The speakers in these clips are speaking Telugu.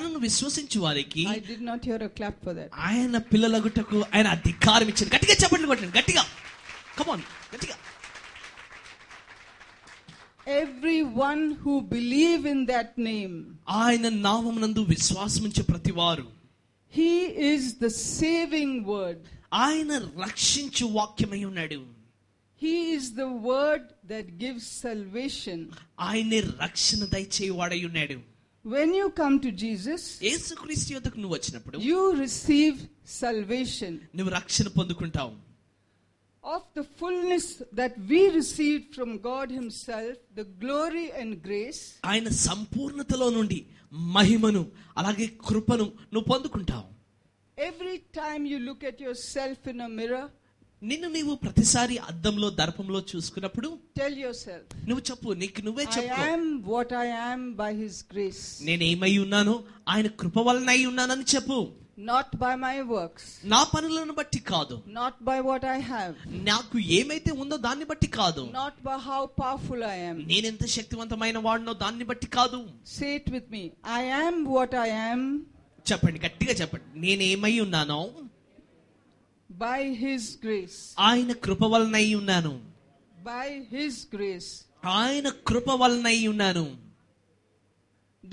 తనను విశ్వసించు వారికి I did not hear a clap for that. ఆయన పిల్లలగుటకు ఆయన అధికారం ఇచ్చాడు. గట్టిగా చప్పట్లు కొట్టండి, గట్టిగా. కమ్ ఆన్, గట్టిగా. Everyone who believe in that name, ఆయన నామమునందు విశ్వాసముంచే ప్రతివారు, he is the saving word. ఆయన రక్షించు వాక్యమై ఉన్నాడు. He is the word that gives salvation. ఆయనే రక్షణ దయచేవాడై ఉన్నాడు. When you come to Jesus, యేసుక్రీస్తు యొద్దకు నువ్వు వచ్చినప్పుడు you receive salvation. నువ్వు రక్షణ పొందుకుంటావు. Of the fullness that we received from God himself, the glory and grace, ఆయన సంపూర్ణతలో నుండి మహిమను అలాగే కృపను నువ్వు పొందుకుంటావు. every time you look at yourself in a mirror, నిన్ను నీవు ప్రతిసారి అద్దంలో దర్పంలో చూసుకున్నప్పుడు tell yourself, నువ్వు చెప్పు, నీకు నువ్వే I చెప్పు, am what I am by his grace, నేనేమై ఉన్నాను ఆయన కృప వలన అయి ఉన్నానని చెప్పు. not by my works, నా పనులను బట్టి కాదు, not by what I have, నాకు ఏమైతే ఉందో దాన్ని బట్టి కాదు, not by how powerful I am. నేనెంత శక్తివంతమైన వాడినో దాన్ని బట్టి కాదు. Say it with me, I am what I am చెప్పండి, గట్టిగా చెప్పండి. నేనేమై ఉన్నానో by his grace, ఆయన కృప వలన అయి ఉన్నాను, by his grace. ఆయన కృప వలన అయి ఉన్నాను.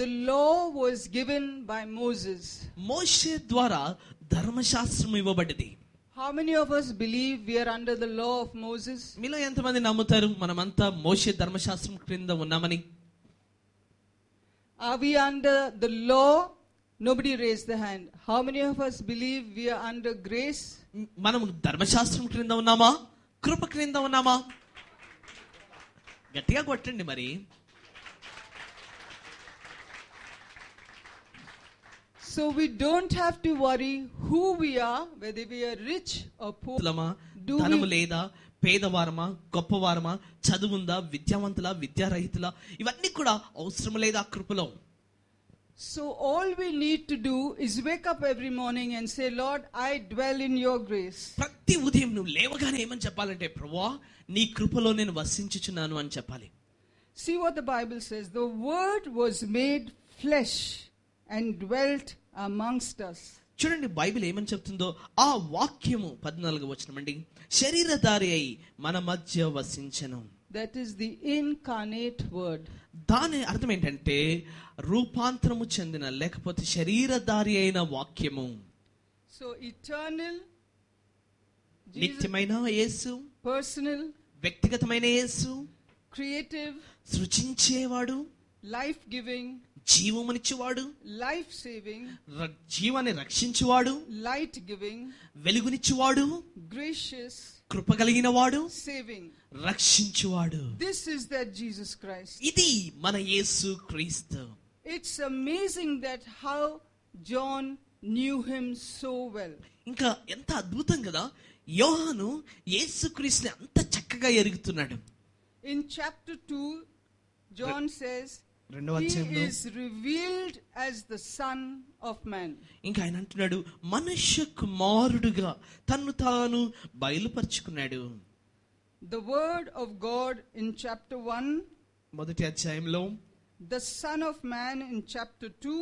The law was given by Moses. మోషే ద్వారా ధర్మశాస్త్రం ఇవ్వబడింది. How many of us believe we are under the law of Moses? మీలో ఎంతమంది నమ్ముతారు మనమంతా మోషే ధర్మశాస్త్రం క్రింద ఉన్నామని? Are we under the law? Nobody raised the hand. How many of us believe we are under grace? మనం ధర్మశాస్త్రం క్రింద ఉన్నామా, కృప క్రింద ఉన్నామా? గట్టిగా కొట్టండి మరి. So we don't have to worry who we are, whether we are rich or poor. ధనము లేదా, పేదవారమా, గొప్పవారమా, చదువుందా, విద్యావంతులా, విద్యారహితులా, ఇవన్నీ కూడా అవసరం లేదా కృపలో. So all we need to do is wake up every morning and say, Lord, I dwell in your grace. ప్రతి ఉదయం నువ్వు లేవగానే ఏమని చెప్పాలంటే, ప్రభువా నీ కృపలో నేను వసించుచున్నాను అని చెప్పాలి. See what the Bible says. The word was made flesh and dwelt amongst us. చూడండి బైబిల్ ఏమని చెప్తుందో. ఆ వాక్యము 14వ వచనమండి, శరీరధారి అయి మన మధ్య వసించెను. That is the incarnate word. దాని అర్థం ఏంటంటే రూపాంతరము చెందిన లేకపోతే శరీరధారి అయిన వాక్యము. So eternal, నిత్యమైన యేసు, personal, వ్యక్తిగతమైన యేసు, creative, సృజించేవాడు, life giving, జీవమునిచ్చేవాడు, life saving, జీవాన్ని రక్షించువాడు, light giving, వెలుగునిచ్చువాడు, gracious, కృప కలిగిన వాడు, saving. రక్షించువాడు. This is that Jesus Christ. ఇది మన యేసు క్రీస్తు. It's amazing that how John knew him so well. ఇంకా ఎంత అద్భుతం కదా, యోహాను యేసుక్రీస్తుని అంత చక్కగా ఎరుగుతున్నాడు. In chapter 2, John says, he is revealed as the Son of Man. ఇంకా ఆయన అంటున్నాడు, మనుష్య కుమారుడుగా తన్ను తాను బయలుపరుచుకున్నాడు. The word of God in chapter 1, మొదటి అధ్యాయంలో, the Son of Man in chapter 2,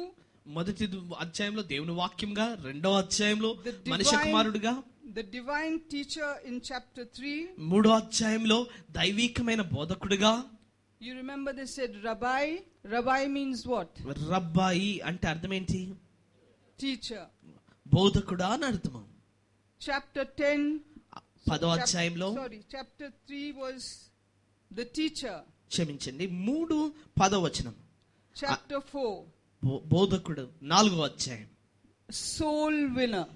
మొదటి అధ్యాయంలో దేవుని వాక్యంగా, రెండో అధ్యాయంలో మనుష్య కుమారుడుగా, the divine teacher in chapter 3, మూడో అధ్యాయంలో దైవికమైన బోధకుడుగా. you remember they said Rabbi. Rabbi means what? రబ్బాయి అంటే అర్థం ఏంటి? Teacher. బోధకుడా అని అర్థం. Chapter 10, పదో అధ్యాయంలో, chapter 3 was the teacher. క్షమించండి, 3:10 వచనం. Chapter 4, బోధకుడు. 4వ అధ్యాయం, soul winner.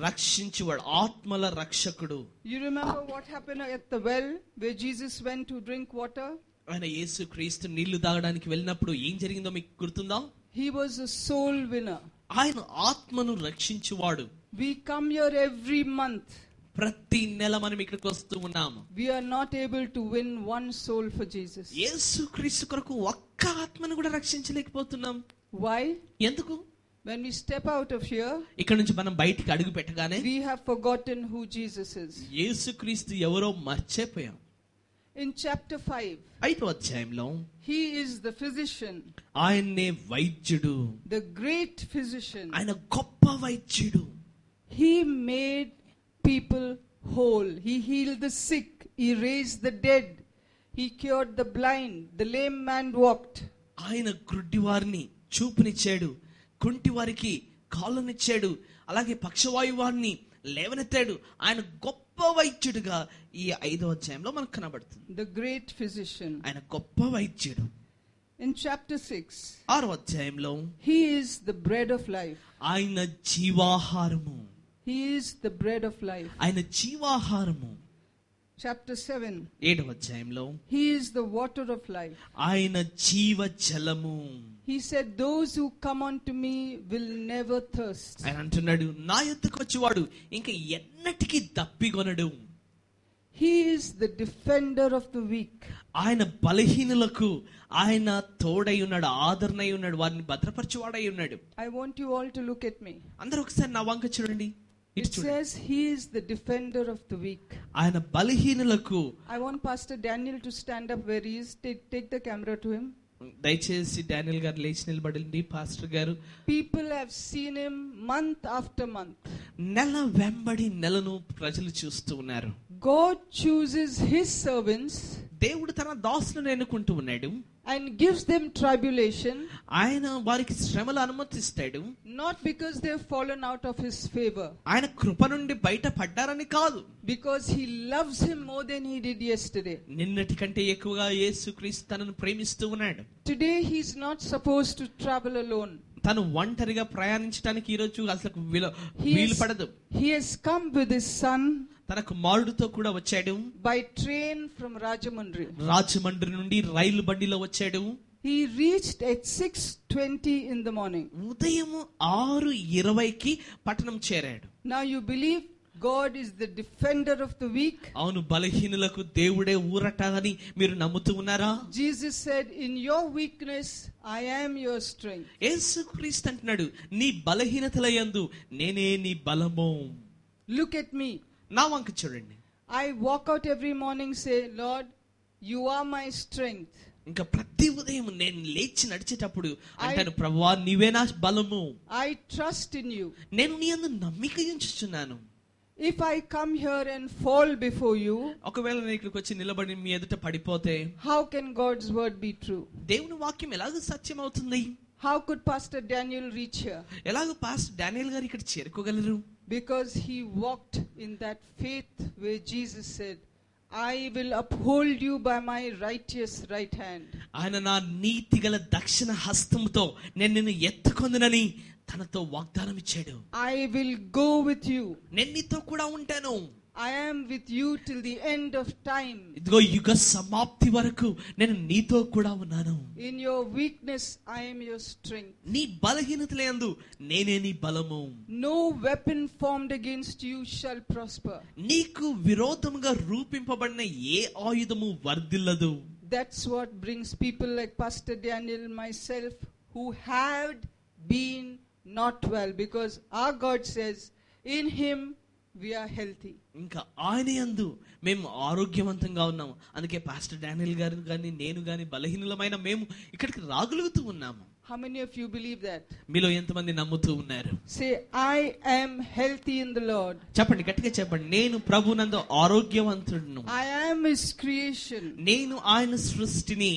రక్షించువాడు, ఆత్మల రక్షకుడు. You remember what happened at the well where Jesus went to drink water? ఆయన యేసు క్రీస్తు నీళ్లు తాగడానికి వెళ్ళినప్పుడు ఏం జరిగిందో మీకు గుర్తుందా? He was a soul winner. ఆయన ఆత్మను రక్షించువాడు. We come here every month. ప్రతి నెల మనం ఇక్కడికి వస్తూ ఉన్నాము. We are not able to win one soul for Jesus. యేసు క్రీస్తు కొరకు ఒక్క ఆత్మను కూడా రక్షించలేకపోతున్నాం. Why? ఎందుకు? When we step out of here, ఇక్కడ నుంచి మనం బయటికి అడుగు పెట్టగానే we have forgotten who Jesus is. యేసు క్రీస్తు ఎవరో మర్చిపోయాం. In chapter 5, 5వ అధ్యాయంలో he is the physician, ఆయన్నే వైద్యుడు, the great physician. ఆయన గొప్ప వైద్యుడు. He made people whole. He healed the sick. He raised the dead. He cured the blind. The lame man walked. ఆయన గ్రుడ్డివారిని చూపునిచ్చాడు, కుంటివారికి కాళ్ళనిచ్చాడు, అలాగే పక్షవాయువాన్ని లేవనెత్తాడు. ఆయన గొప్ప వైద్యుడిగా ఈ 5వ అధ్యాయంలో మనకు కనబడుతుంది. The great physician. ఆయన గొప్ప వైద్యుడు. In chapter 6, 6వ అధ్యాయంలో he is the bread of life. ఆయన జీవాహారము. He is the bread of life. ఆయన జీవాహారము. Chapter 7, 7వ అధ్యాయంలో he is the water of life. ఆయన జీవ జలము. He said, those who come unto me will never thirst. ఆయన అంటున్నాడు, నా యొద్దకు వచ్చేవాడు ఇంకా ఎన్నటికీ దప్పిగొనడు. He is the defender of the weak. ఆయన బలహీనులకు ఆయన తోడై ఉన్నాడు, ఆదరణై ఉన్నాడు, వారిని భద్రపరచువాడై ఉన్నాడు. I want you all to look at me. అందరూ ఒకసారి నా వంక చూడండి. It says he is the defender of the weak. ఆయన బలహీనులకు. I want Pastor Daniel to stand up where he is. Take the camera to him. దయచేసి డానియల్ గారు లేచి నిలబడండి. పాస్టర్ గారు, people have seen him month after month. నెల వెంబడి నెలను ప్రజలు చూస్తూ ఉన్నారు. God chooses his servants, దేవుడు తన దాసులను ఎన్నుకుంటూ ఉన్నాడు, and gives them tribulation. ఆయన వారికి శ్రమలు అనుమతిస్తాడు, not because they have fallen out of his favor, ఆయన కృప నుండి బయట పడ్డారని కాదు, because he loves him more than he did yesterday. నిన్నటి కంటే ఎక్కువగా యేసుక్రీస్తు తనను ప్రేమిస్తూ ఉన్నాడు. Today he is not supposed to travel alone. తను ఒంటరిగా ప్రయాణించడానికి ఈ రోజు అసలు వీలు పడదు. He has come with his son, తన కుమారుడితో కూడా వచ్చాడు. by train from Rajamundry. Rajahmundry నుండి రైలు బండిలో వచ్చాడు. He reached at 6:20 in the morning. ఉదయం 6:20కి పట్టణం చేరాడు. Now you believe God is the defender of the weak? అవును, బలహీనులకు దేవుడే ఊరట అని మీరు నమ్ముతూ ఉన్నారా? Jesus said, in your weakness I am your strength. యేసుక్రీస్తు అంటున్నాడు, నీ బలహీనతలయందు నేనే నీ బలము. Look at me. నా వంక చూడండి. I walk out every morning, say, Lord, you are my strength. ఇంకా ప్రతి ఉదయం నేను లేచి నడిచేటప్పుడు అంటాను, ప్రభువా నీవే నా బలము. I trust in you. నేను నీ యందు నమ్మిక ఉంచుచున్నాను. If I come here and fall before you, ఒకవేళ నేను ఇక్కడికి వచ్చి నిలబడి మీ ఎదుట పడిపోతే, how can God's word be true? దేవుని వాక్యం ఎలాగ సత్యం అవుతుంది? How could Pastor Daniel reach here? ఎలాగ పాస్టర్ డానియల్ గారు ఇక్కడ చేరుకోగలరు? Because he walked in that faith where Jesus said, I will uphold you by my righteous right hand. ఆయన నా నీతిగల దక్షిణ హస్తముతో నేను నిన్ను ఎత్తుకొందునని తనతో వాగ్దానం ఇచ్చాడు. I will go with you. నేను నీతో కూడా ఉంటాను. I am with you till the end of time. ఇదిగో యుగ సమాప్తి వరకు నేను నీతో కూడా ఉన్నాను. In your weakness I am your strength. నీ బలహీనతలందు నేనే నీ బలము. No weapon formed against you shall prosper. నీకు విరోధముగా రూపింపబడిన ఏ ఆయుధము వర్ధిల్లదు. That's what brings people like Pastor Daniel, myself, who had been not well, because our God says in him we are healthy. ఇంకా ఆయన యందు మేము ఆరోగ్యవంతంగా ఉన్నాము. అందుకే పాస్టర్ డానియల్ గారు కానీ నేను కానీ బలహీనులమైన మేము ఇక్కడికి రాగలుగుతూ ఉన్నాము. How many of you believe that? మీలో ఎంతమంది నమ్ముతూ ఉన్నారు? Say, I am healthy in the Lord. చెప్పండి, గట్టిగా చెప్పండి. నేను ప్రభునందు ఆరోగ్యవంతుడును. I am his creation. నేను ఆయన సృష్టిని.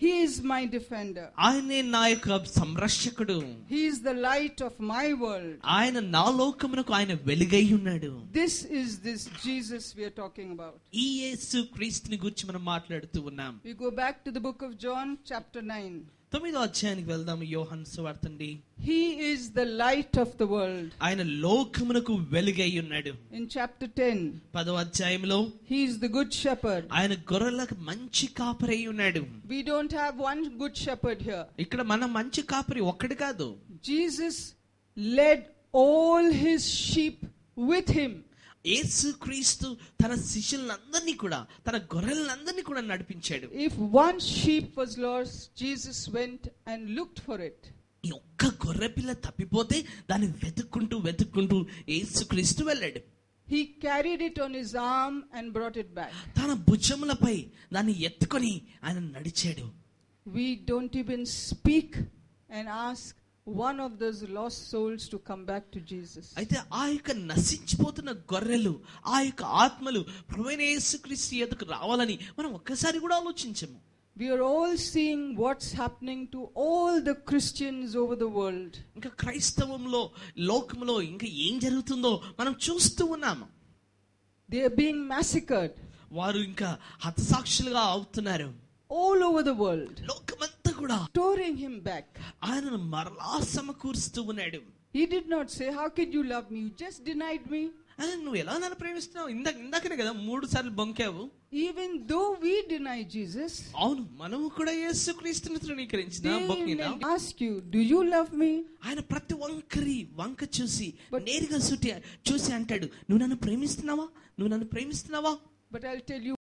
He is my defender. ఆయనే నా యొక్క సంరక్షకుడు. He is the light of my world. ఆయన నా లోకమునకు ఆయన వెలుగై ఉన్నాడు. This is this Jesus we are talking about. ఈ యేసు క్రీస్తుని గురించి మనం మాట్లాడుతూ ఉన్నాం. We go back to the book of John, chapter 9. 9వ అధ్యాయానికి వెళ్దాం. యోహాను సువార్త అండి. He is the light of the world. ఆయన లోకమునకు వెలుగై ఉన్నాడు. In chapter 10, 10వ అధ్యాయంలో he is the good shepherd. ఆయన గొర్రెలకు మంచి కాపరి అయి ఉన్నాడు. We don't have one good shepherd here. ఇక్కడ మన మంచి కాపరి ఒక్కడు కాదు. Jesus led all his sheep with him. యేసుక్రీస్తు తన శిష్యులందరినీ కూడా తన గొర్రెలందరినీ కూడా నడిపించాడు. If one sheep was lost, Jesus went and looked for it. ఈ ఒక్క గొర్రె పిల్ల తప్పిపోతే దాన్ని వెతుక్కుంటూ యేసుక్రీస్తు వెళ్ళాడు. he carried it on his arm and brought it back. తన భుజములపై దాన్ని ఎత్తుకొని ఆయన నడిచాడు. We don't even speak and ask one of those lost souls to come back to Jesus. అయితే ఆ యొక్క నశించిపోతున్న గొర్రెలు, ఆ యొక్క ఆత్మలు ప్రభువైన యేసుక్రీస్తు యొద్దకు రావాలని మనం ఒక్కసారి కూడా ఆలోచించము. We are all seeing what's happening to all the Christians over the world. ఇంకా క్రైస్తవంలో, లోకంలో ఇంకా ఏం జరుగుతుందో మనం చూస్తూ ఉన్నాము. They are being massacred వారు ఇంకా హతసాక్షులుగా అవుతున్నారు. all over the world. లోకమంతా కూడా Restoring him back. ఆయనను మరలా సమకూరుస్తూ ఉన్నాడు. He did not say, how could you love me? You just denied me. నువ్వు ఎలా నన్ను ప్రేమిస్తున్నావు? ఇందాకనే కదా 3 సార్లు బొంకావు. Even though we deny Jesus, అవును, మనము కూడా యేసుక్రీస్తుని తృణీకరించిన they may ask you, do you love me? ఆయన ప్రతి వంక చూసి నేరుగా చూసి అంటాడు, నువ్వు నన్ను ప్రేమిస్తున్నావా? But I'll tell you